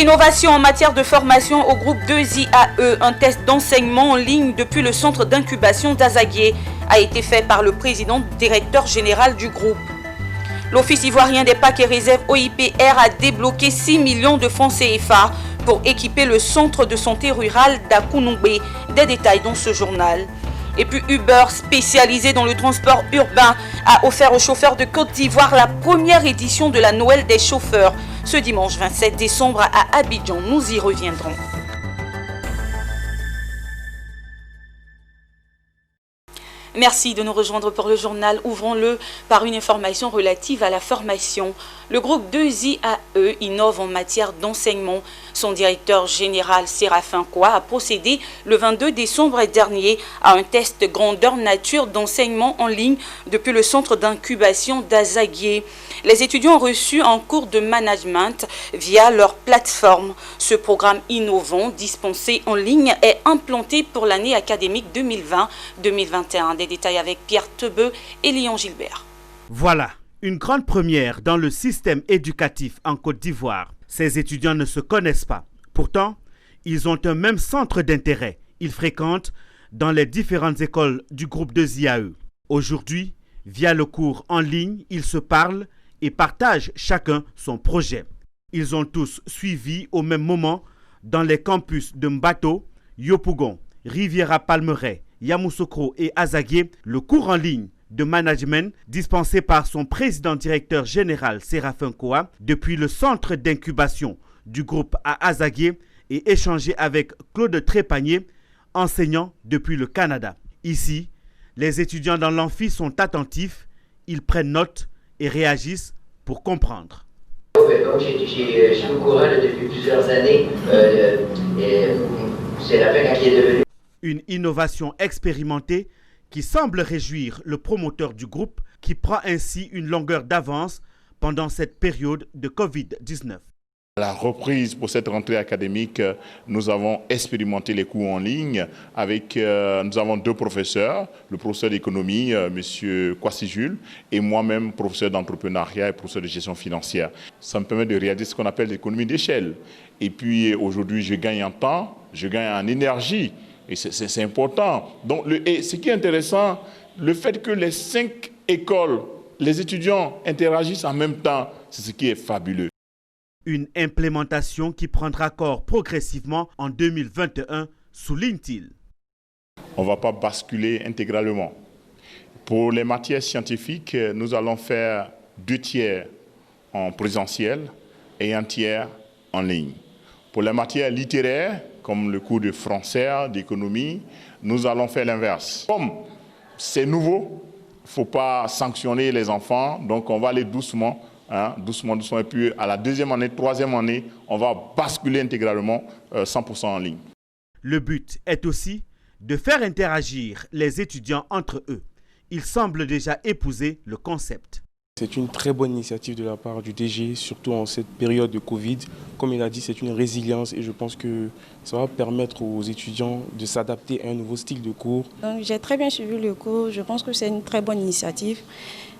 Innovation en matière de formation au groupe 2IAE. Un test d'enseignement en ligne depuis le centre d'incubation d'Azaguié a été fait par le président directeur général du groupe. L'Office ivoirien des parcs et réserves OIPR a débloqué 6 millions de francs CFA pour équiper le centre de santé rural d'Akounoubé. Des détails dans ce journal. Et puis Uber, spécialisé dans le transport urbain, a offert aux chauffeurs de Côte d'Ivoire la première édition de la Noël des chauffeurs. Ce dimanche 27 décembre à Abidjan, nous y reviendrons. Merci de nous rejoindre pour le journal. Ouvrons-le par une information relative à la formation. Le groupe 2IAE innove en matière d'enseignement. Son directeur général Séraphin Koua a procédé le 22 décembre dernier à un test grandeur nature d'enseignement en ligne depuis le centre d'incubation d'Azaguié. Les étudiants ont reçu un cours de management via leur plateforme. Ce programme innovant dispensé en ligne est implanté pour l'année académique 2020-2021. Des détails avec Pierre Tebeu et Léon Gilbert. Voilà, une grande première dans le système éducatif en Côte d'Ivoire. Ces étudiants ne se connaissent pas. Pourtant, ils ont un même centre d'intérêt. Ils fréquentent dans les différentes écoles du groupe 2IAE. Aujourd'hui, via le cours en ligne, ils se parlent et partagent chacun son projet. Ils ont tous suivi au même moment dans les campus de Mbato, Yopougon, Riviera-Palmeraie, Yamoussoukro et Azaguié le cours en ligne de management dispensé par son président directeur général Séraphin Koua depuis le centre d'incubation du groupe à Azaguié et échangé avec Claude Trépanier, enseignant depuis le Canada. Ici, les étudiants dans l'amphi sont attentifs, ils prennent note et réagissent pour comprendre. Donc, je suis au courant depuis plusieurs années. Séraphin qui est devenu. Une innovation expérimentée qui semble réjouir le promoteur du groupe qui prend ainsi une longueur d'avance pendant cette période de Covid-19. À la reprise pour cette rentrée académique, nous avons expérimenté les cours en ligne avec, nous avons deux professeurs, le professeur d'économie, M. Kwasi Jules, et moi-même, professeur d'entrepreneuriat et professeur de gestion financière. Ça me permet de réaliser ce qu'on appelle l'économie d'échelle. Et puis aujourd'hui, je gagne en temps, je gagne en énergie. Et c'est important. Donc, et ce qui est intéressant, le fait que les 5 écoles, les étudiants interagissent en même temps, c'est ce qui est fabuleux. Une implémentation qui prendra corps progressivement en 2021, souligne-t-il. On ne va pas basculer intégralement. Pour les matières scientifiques, nous allons faire 2 tiers en présentiel et 1 tiers en ligne. Pour les matières littéraires, comme le cours de français, d'économie, nous allons faire l'inverse. Comme c'est nouveau, il ne faut pas sanctionner les enfants, donc on va aller doucement, doucement, et puis à la 2e année, 3e année, on va basculer intégralement 100% en ligne. Le but est aussi de faire interagir les étudiants entre eux. Ils semblent déjà épouser le concept. C'est une très bonne initiative de la part du DG, surtout en cette période de Covid. Comme il a dit, c'est une résilience et je pense que ça va permettre aux étudiants de s'adapter à un nouveau style de cours. J'ai très bien suivi le cours, je pense que c'est une très bonne initiative.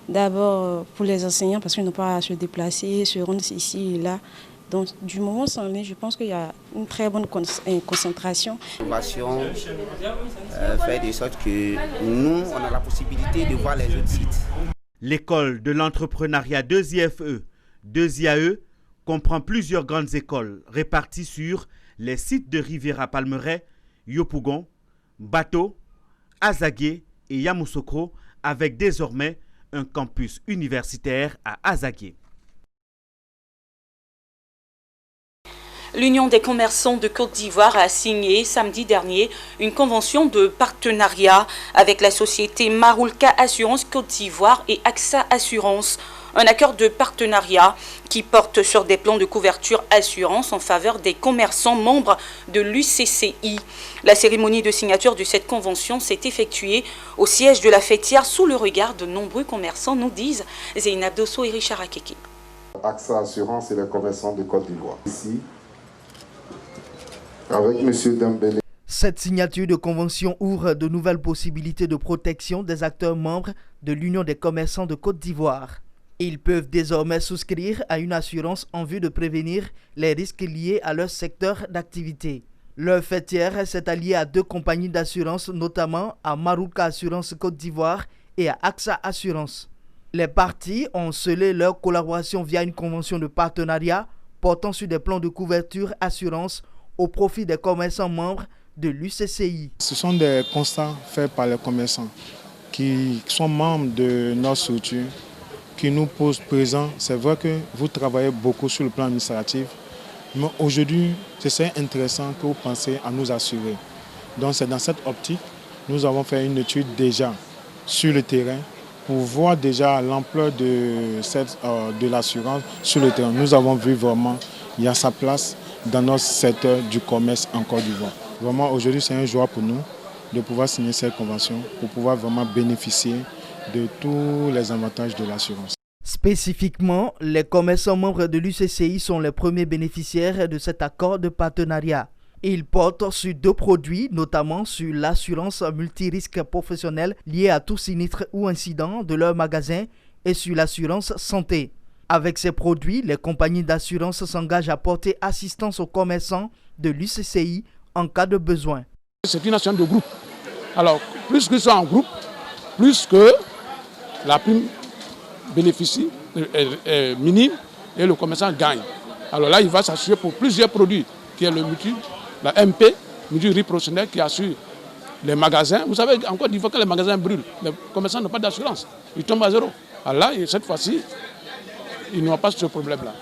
D'abord pour les enseignants parce qu'ils n'ont pas à se déplacer, se rendre ici et là. Donc du moment où c'est en ligne, je pense qu'il y a une très bonne concentration. L'innovation fait de sorte que nous, on a la possibilité de voir les autres sites. L'école de l'entrepreneuriat 2IAE comprend plusieurs grandes écoles réparties sur les sites de Riviera-Palmeraie, Yopougon, Bato, Azaguié et Yamoussoukro, avec désormais un campus universitaire à Azaguié. L'Union des commerçants de Côte d'Ivoire a signé samedi dernier une convention de partenariat avec la société Maroulka Assurance Côte d'Ivoire et AXA Assurance. Un accord de partenariat qui porte sur des plans de couverture assurance en faveur des commerçants membres de l'UCCI. La cérémonie de signature de cette convention s'est effectuée au siège de la fêtière sous le regard de nombreux commerçants, nous disent Zeynab Dosso et Richard Akeke. AXA Assurance et les commerçants de Côte d'Ivoire. Ici, avec M. Dembélé. Cette signature de convention ouvre de nouvelles possibilités de protection des acteurs membres de l'Union des commerçants de Côte d'Ivoire. Ils peuvent désormais souscrire à une assurance en vue de prévenir les risques liés à leur secteur d'activité. Leur fêtière s'est alliée à 2 compagnies d'assurance, notamment à Marouka Assurance Côte d'Ivoire et à AXA Assurance. Les parties ont scellé leur collaboration via une convention de partenariat portant sur des plans de couverture assurance au profit des commerçants membres de l'UCCI. Ce sont des constats faits par les commerçants qui sont membres de notre structure, qui nous posent présent. C'est vrai que vous travaillez beaucoup sur le plan administratif, mais aujourd'hui, c'est intéressant que vous pensiez à nous assurer. Donc c'est dans cette optique, nous avons fait une étude déjà sur le terrain pour voir déjà l'ampleur de l'assurance sur le terrain. Nous avons vu vraiment qu'il y a sa place dans notre secteur du commerce en Côte d'Ivoire. Vraiment aujourd'hui, c'est un joie pour nous de pouvoir signer cette convention pour pouvoir vraiment bénéficier de tous les avantages de l'assurance. Spécifiquement, les commerçants membres de l'UCCI sont les premiers bénéficiaires de cet accord de partenariat. Il porte sur 2 produits, notamment sur l'assurance multirisque professionnelle liée à tout sinistre ou incident de leur magasin et sur l'assurance santé. Avec ces produits, les compagnies d'assurance s'engagent à porter assistance aux commerçants de l'UCCI en cas de besoin. C'est une assurance de groupe. Alors, plus que ça en groupe, plus que la prime bénéficie est minime et le commerçant gagne. Alors là, il va s'assurer pour plusieurs produits, qui est le multi, la MP, multi-riz professionnel qui assure les magasins. Vous savez, encore une fois que les magasins brûlent, les commerçants n'ont pas d'assurance, ils tombent à zéro. Alors là, cette fois-ci, ils n'ont pas ce problème-là.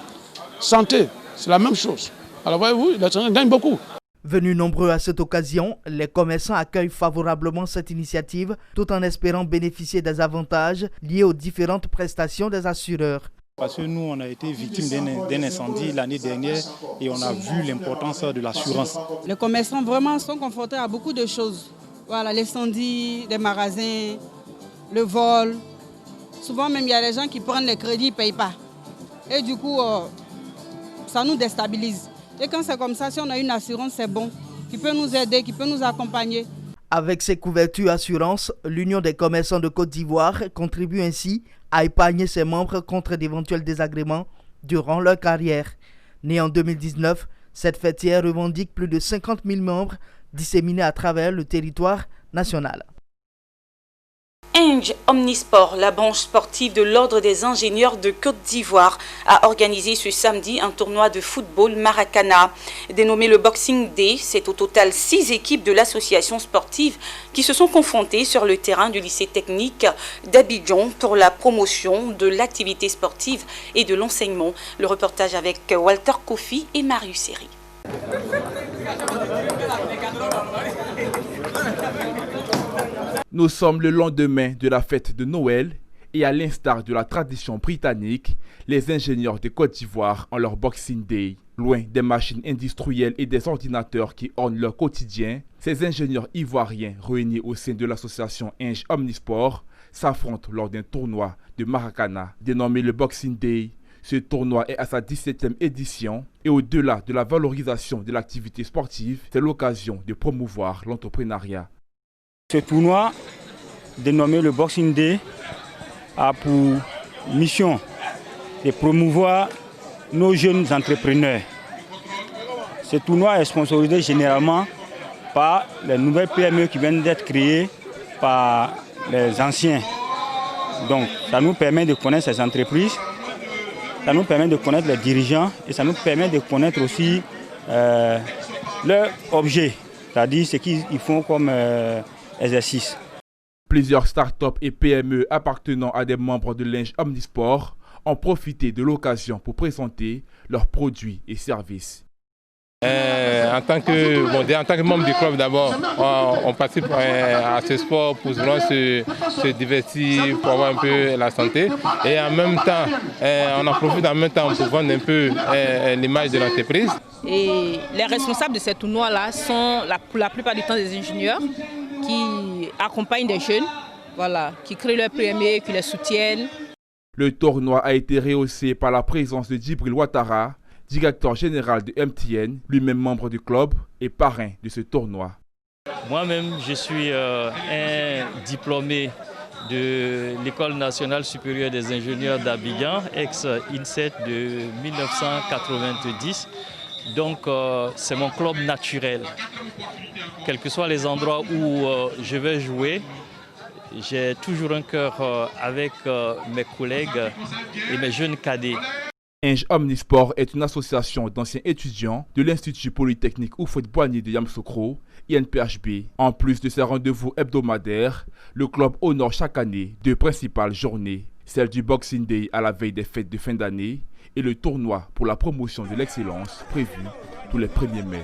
Santé, c'est la même chose. Alors voyez-vous, les gens gagnent beaucoup. Venus nombreux à cette occasion, les commerçants accueillent favorablement cette initiative tout en espérant bénéficier des avantages liés aux différentes prestations des assureurs. Parce que nous, on a été victimes d'un incendie l'année dernière et on a vu l'importance de l'assurance. Les commerçants vraiment sont confrontés à beaucoup de choses. Voilà, l'incendie des magasins, le vol. Souvent même, il y a des gens qui prennent les crédits, ils ne payent pas. Et du coup, ça nous déstabilise. Et quand c'est comme ça, si on a une assurance, c'est bon, qui peut nous aider, qui peut nous accompagner. Avec ces couvertures assurance, l'Union des commerçants de Côte d'Ivoire contribue ainsi à épargner ses membres contre d'éventuels désagréments durant leur carrière. Née en 2019, cette fêtière revendique plus de 50 000 membres disséminés à travers le territoire national. Eng Omnisport, la branche sportive de l'Ordre des ingénieurs de Côte d'Ivoire, a organisé ce samedi un tournoi de football Maracana. Dénommé le Boxing Day, c'est au total 6 équipes de l'association sportive qui se sont confrontées sur le terrain du lycée technique d'Abidjan pour la promotion de l'activité sportive et de l'enseignement. Le reportage avec Walter Kofi et Marius Seri. Nous sommes le lendemain de la fête de Noël et à l'instar de la tradition britannique, les ingénieurs de Côte d'Ivoire ont leur Boxing Day. Loin des machines industrielles et des ordinateurs qui ornent leur quotidien, ces ingénieurs ivoiriens réunis au sein de l'association Eng Omnisport s'affrontent lors d'un tournoi de Maracana dénommé le Boxing Day. Ce tournoi est à sa 17e édition et au-delà de la valorisation de l'activité sportive, c'est l'occasion de promouvoir l'entrepreneuriat. Ce tournoi, dénommé le Boxing Day, a pour mission de promouvoir nos jeunes entrepreneurs. Ce tournoi est sponsorisé généralement par les nouvelles PME qui viennent d'être créées par les anciens. Donc ça nous permet de connaître ces entreprises, ça nous permet de connaître les dirigeants et ça nous permet de connaître aussi leur objet, c'est-à-dire ce qu'ils font comme exercice. Plusieurs startups et PME appartenant à des membres de l'Eng Omnisport ont profité de l'occasion pour présenter leurs produits et services. En tant que membre du club d'abord, on participe à ce sport pour vraiment se divertir, pour avoir un peu la santé. Et en même temps, on en profite en même temps pour vendre un peu l'image de l'entreprise. Et les responsables de ces tournois-là sont pour la plupart du temps des ingénieurs qui accompagnent des jeunes, voilà, qui créent leur PME, qui les soutiennent. Le tournoi a été rehaussé par la présence de Djibril Ouattara, directeur général de MTN, lui-même membre du club et parrain de ce tournoi. Moi-même, je suis un diplômé de l'École nationale supérieure des ingénieurs d'Abidjan, ex-INSET de 1990. Donc c'est mon club naturel. Quels que soient les endroits où je vais jouer, j'ai toujours un cœur avec mes collègues et mes jeunes cadets. Inge Omnisport est une association d'anciens étudiants de l'Institut Polytechnique Houphouët-Boigny de Yamoussoukro, INPHB. En plus de ses rendez-vous hebdomadaires, le club honore chaque année deux principales journées, celle du Boxing Day à la veille des fêtes de fin d'année et le tournoi pour la promotion de l'excellence prévu tous les 1er mai.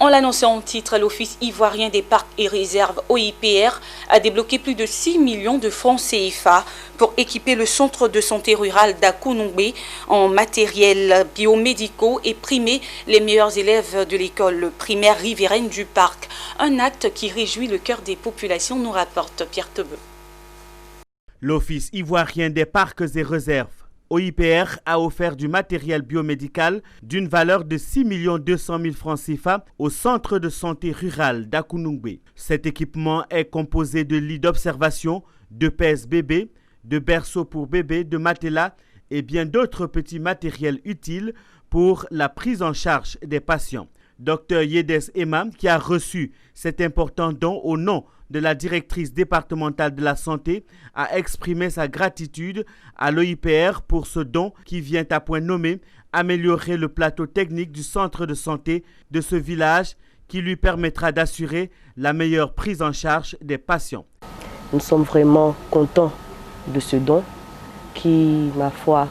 On l'annonçait en titre, l'Office ivoirien des parcs et réserves OIPR a débloqué plus de 6 millions de francs CFA pour équiper le centre de santé rural d'Akounoubé en matériel biomédicaux et primer les meilleurs élèves de l'école primaire riveraine du parc. Un acte qui réjouit le cœur des populations, nous rapporte Pierre Tebeu. L'Office ivoirien des parcs et réserves OIPR a offert du matériel biomédical d'une valeur de 6 200 000 francs CFA au centre de santé rural d'Akounoubé. Cet équipement est composé de lits d'observation, de pèse bébé, de berceaux pour bébé, de matelas et bien d'autres petits matériels utiles pour la prise en charge des patients. Dr Yedes Emam, qui a reçu cet important don au nom de la directrice départementale de la santé, a exprimé sa gratitude à l'OIPR pour ce don qui vient à point nommé améliorer le plateau technique du centre de santé de ce village qui lui permettra d'assurer la meilleure prise en charge des patients. Nous sommes vraiment contents de ce don qui, ma foi,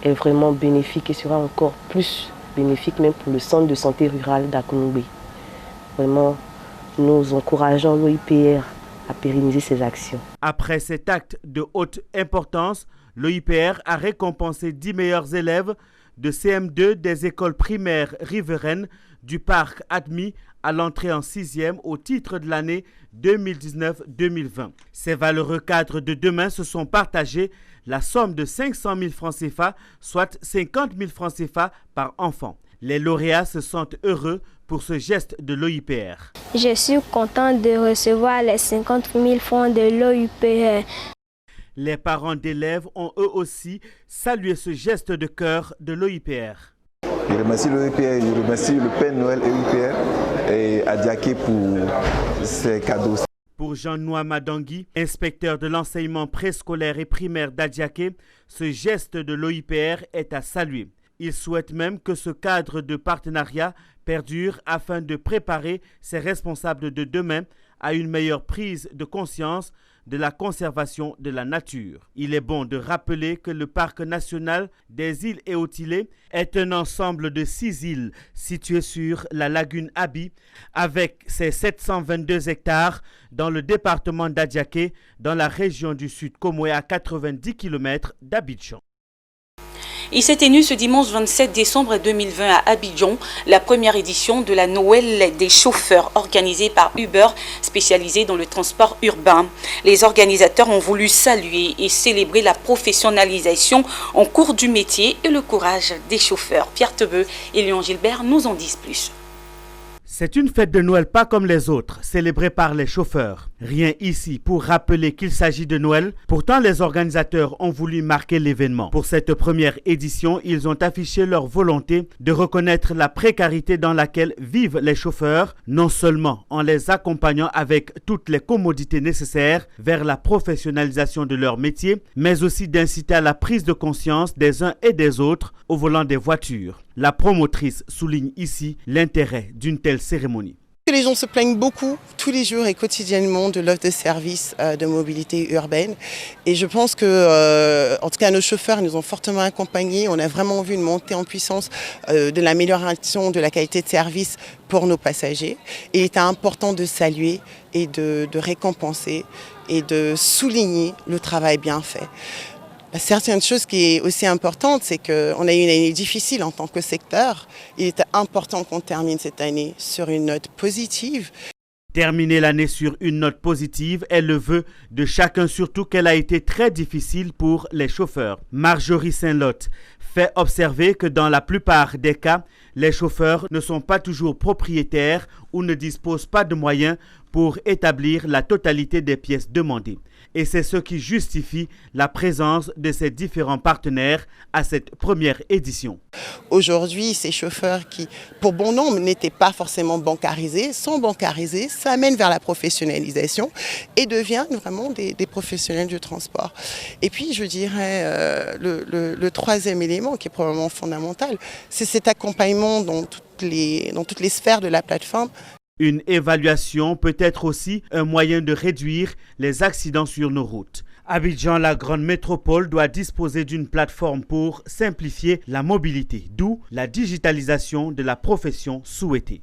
est vraiment bénéfique et sera encore plus bénéfique même pour le centre de santé rural d'Akounoubé. Vraiment, nous encourageons l'OIPR à pérenniser ses actions. Après cet acte de haute importance, l'OIPR a récompensé 10 meilleurs élèves de CM2 des écoles primaires riveraines du parc admis à l'entrée en 6e au titre de l'année 2019-2020. Ces valeureux cadres de demain se sont partagés la somme de 500 000 francs CFA, soit 50 000 francs CFA par enfant. Les lauréats se sentent heureux pour ce geste de l'OIPR. Je suis content de recevoir les 50 000 francs de l'OIPR. Les parents d'élèves ont eux aussi salué ce geste de cœur de l'OIPR. Je remercie l'OIPR, je remercie le Père Noël et l'OIPR et Adiaké pour ces cadeaux. Pour Jean-Noël Madangui, inspecteur de l'enseignement préscolaire et primaire d'Adiaké, ce geste de l'OIPR est à saluer. Il souhaite même que ce cadre de partenariat perdure afin de préparer ses responsables de demain à une meilleure prise de conscience de la conservation de la nature. Il est bon de rappeler que le parc national des îles Eotilé est un ensemble de 6 îles situées sur la lagune Abi avec ses 722 hectares dans le département d'Adiaké dans la région du Sud Komoué à 90 km d'Abidjan. Il s'est tenu ce dimanche 27 décembre 2020 à Abidjan la première édition de la Noël des chauffeurs organisée par Uber, spécialisée dans le transport urbain. Les organisateurs ont voulu saluer et célébrer la professionnalisation en cours du métier et le courage des chauffeurs. Pierre Tebeu et Léon Gilbert nous en disent plus. C'est une fête de Noël pas comme les autres, célébrée par les chauffeurs. Rien ici pour rappeler qu'il s'agit de Noël. Pourtant, les organisateurs ont voulu marquer l'événement. Pour cette première édition, ils ont affiché leur volonté de reconnaître la précarité dans laquelle vivent les chauffeurs, non seulement en les accompagnant avec toutes les commodités nécessaires vers la professionnalisation de leur métier, mais aussi d'inciter à la prise de conscience des uns et des autres au volant des voitures. La promotrice souligne ici l'intérêt d'une telle cérémonie. Les gens se plaignent beaucoup tous les jours et quotidiennement de l'offre de services de mobilité urbaine. Et je pense que, en tout cas, nos chauffeurs nous ont fortement accompagnés. On a vraiment vu une montée en puissance de l'amélioration de la qualité de service pour nos passagers. Et il était important de saluer et de récompenser et de souligner le travail bien fait. Certaines choses qui est aussi importante, c'est qu'on a eu une année difficile en tant que secteur. Il était important qu'on termine cette année sur une note positive. Terminer l'année sur une note positive est le vœu de chacun, surtout qu'elle a été très difficile pour les chauffeurs. Marjorie Saint-Lot fait observer que dans la plupart des cas, les chauffeurs ne sont pas toujours propriétaires ou ne disposent pas de moyens pour établir la totalité des pièces demandées. Et c'est ce qui justifie la présence de ces différents partenaires à cette première édition. Aujourd'hui, ces chauffeurs qui, pour bon nombre, n'étaient pas forcément bancarisés, sont bancarisés, ça amène vers la professionnalisation et deviennent vraiment des professionnels du transport. Et puis, je dirais, le troisième élément qui est probablement fondamental, c'est cet accompagnement dans toutes les sphères de la plateforme. Une évaluation peut être aussi un moyen de réduire les accidents sur nos routes. Abidjan, la grande métropole, doit disposer d'une plateforme pour simplifier la mobilité, d'où la digitalisation de la profession souhaitée.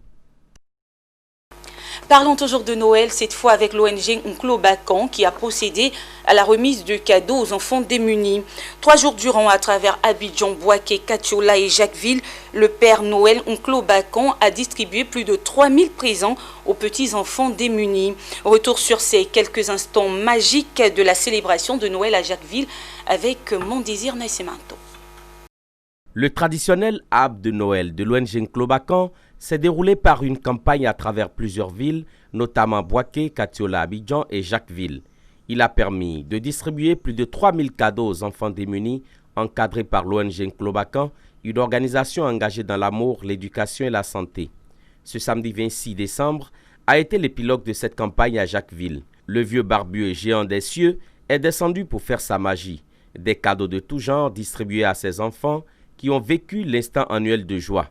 Parlons toujours de Noël, cette fois avec l'ONG Onclo Bacan qui a procédé à la remise de cadeaux aux enfants démunis. 3 jours durant, à travers Abidjan, Boaké, Katiola et Jacquesville, le Père Noël Onclo Bacan a distribué plus de 3000 présents aux petits-enfants démunis. Retour sur ces quelques instants magiques de la célébration de Noël à Jacquesville avec Mon Désir Nascimento. Le traditionnel arbre de Noël de l'ONG Onclo Bacan s'est déroulé par une campagne à travers plusieurs villes, notamment Boaké, Katiola, Abidjan et Jacquesville. Il a permis de distribuer plus de 3000 cadeaux aux enfants démunis, encadrés par l'ONG Onclo Bacan, une organisation engagée dans l'amour, l'éducation et la santé. Ce samedi 26 décembre a été l'épilogue de cette campagne à Jacquesville. Le vieux barbu et géant des cieux est descendu pour faire sa magie. Des cadeaux de tout genre distribués à ses enfants qui ont vécu l'instant annuel de joie.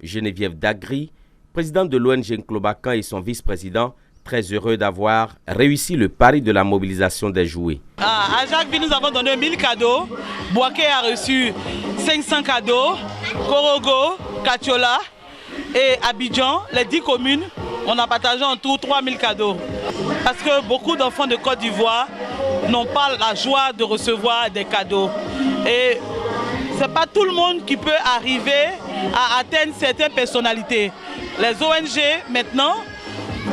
Geneviève Dagri, présidente de l'ONG Onclo Bacan et son vice-président, très heureux d'avoir réussi le pari de la mobilisation des jouets. À Jacquesville, nous avons donné 1000 cadeaux. Boaké a reçu 500 cadeaux. Korogo, Katiola et Abidjan, les 10 communes, on a partagé en tout 3000 cadeaux. Parce que beaucoup d'enfants de Côte d'Ivoire n'ont pas la joie de recevoir des cadeaux. Et ce n'est pas tout le monde qui peut arriver à atteindre certaines personnalités. Les ONG, maintenant,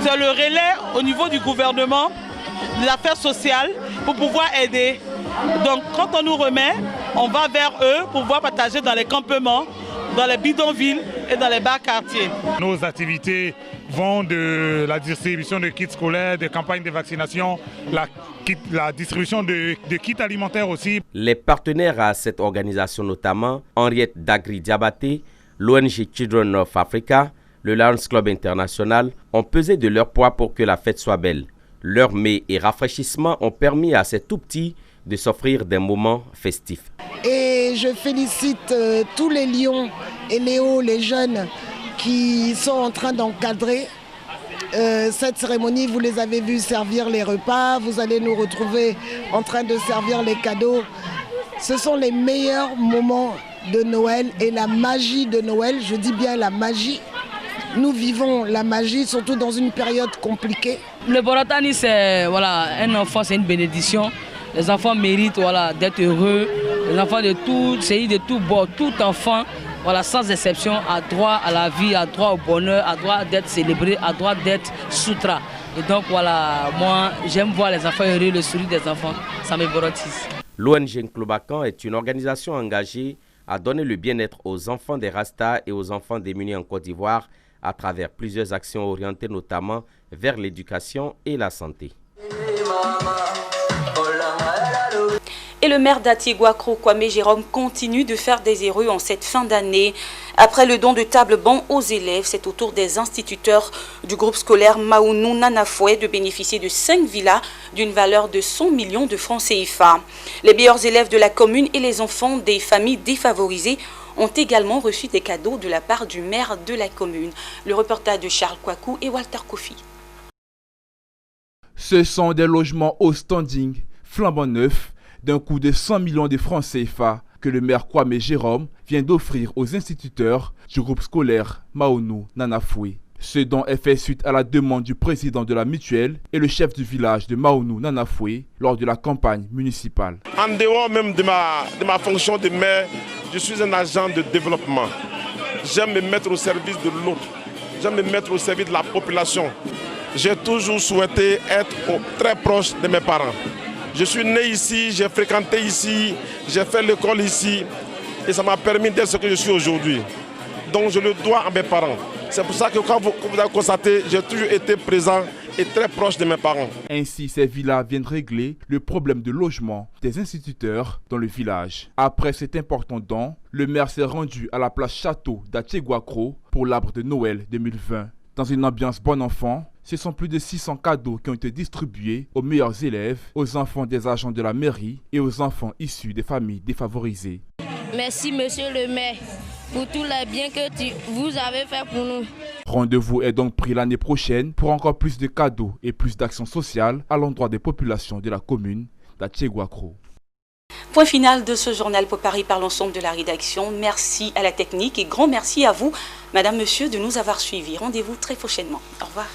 c'est le relais au niveau du gouvernement, des affaires sociales, pour pouvoir aider. Donc, quand on nous remet, on va vers eux pour pouvoir partager dans les campements, dans les bidonvilles et dans les bas quartiers. Nos activités vont de la distribution de kits scolaires, des campagnes de vaccination, la distribution de kits alimentaires aussi. Les partenaires à cette organisation, notamment Henriette Dagri Diabaté, l'ONG Children of Africa, le Lions Club International, ont pesé de leur poids pour que la fête soit belle. Leurs mets et rafraîchissements ont permis à ces tout-petits de s'offrir des moments festifs. Et je félicite tous les lions et Léo, les jeunes qui sont en train d'encadrer cette cérémonie. Vous les avez vus servir les repas, vous allez nous retrouver en train de servir les cadeaux. Ce sont les meilleurs moments de Noël et la magie de Noël, je dis bien la magie. Nous vivons la magie, surtout dans une période compliquée. Le Borotani, c'est un enfant, c'est une bénédiction. Les enfants méritent d'être heureux. Les enfants de tout pays, de tout bord, tout enfant, sans exception, a droit à la vie, a droit au bonheur, a droit d'être célébré, a droit d'être soutra. Et donc moi j'aime voir les enfants heureux, le sourire des enfants, ça me borotise. L'ONG Onclo Bacan est une organisation engagée à donner le bien-être aux enfants des Rastas et aux enfants démunis en Côte d'Ivoire à travers plusieurs actions orientées notamment vers l'éducation et la santé. Et le maire d'Atiégouakro, Kwame Jérôme, continue de faire des héros en cette fin d'année. Après le don de table-banc aux élèves, c'est au tour des instituteurs du groupe scolaire Maounou Nanafoué de bénéficier de 5 villas d'une valeur de 100 millions de francs CFA. Les meilleurs élèves de la commune et les enfants des familles défavorisées ont également reçu des cadeaux de la part du maire de la commune. Le reportage de Charles Kouakou et Walter Kofi. Ce sont des logements au standing, flambant neufs, d'un coût de 100 millions de francs CFA que le maire Kwame Jérôme vient d'offrir aux instituteurs du groupe scolaire Maounou Nanafoué. Ce don est fait suite à la demande du président de la mutuelle et le chef du village de Maounou Nanafoué lors de la campagne municipale. En dehors même de ma fonction de maire, je suis un agent de développement. J'aime me mettre au service de l'autre. J'aime me mettre au service de la population. j'ai toujours souhaité être très proche de mes parents. Je suis né ici, j'ai fréquenté ici, j'ai fait l'école ici et ça m'a permis d'être ce que je suis aujourd'hui. Donc je le dois à mes parents. C'est pour ça que quand vous avez constaté, j'ai toujours été présent et très proche de mes parents. Ainsi, ces villas viennent régler le problème de logement des instituteurs dans le village. Après cet important don, le maire s'est rendu à la place Château d'Atcheguakro pour l'arbre de Noël 2020. Dans une ambiance bon enfant, ce sont plus de 600 cadeaux qui ont été distribués aux meilleurs élèves, aux enfants des agents de la mairie et aux enfants issus des familles défavorisées. Merci monsieur le maire pour tous les biens que vous avez fait pour nous. Rendez-vous est donc pris l'année prochaine pour encore plus de cadeaux et plus d'actions sociales à l'endroit des populations de la commune d'Atcheguakro. Point final de ce journal préparé par l'ensemble de la rédaction. Merci à la technique et grand merci à vous, madame, monsieur, de nous avoir suivis. Rendez-vous très prochainement. Au revoir.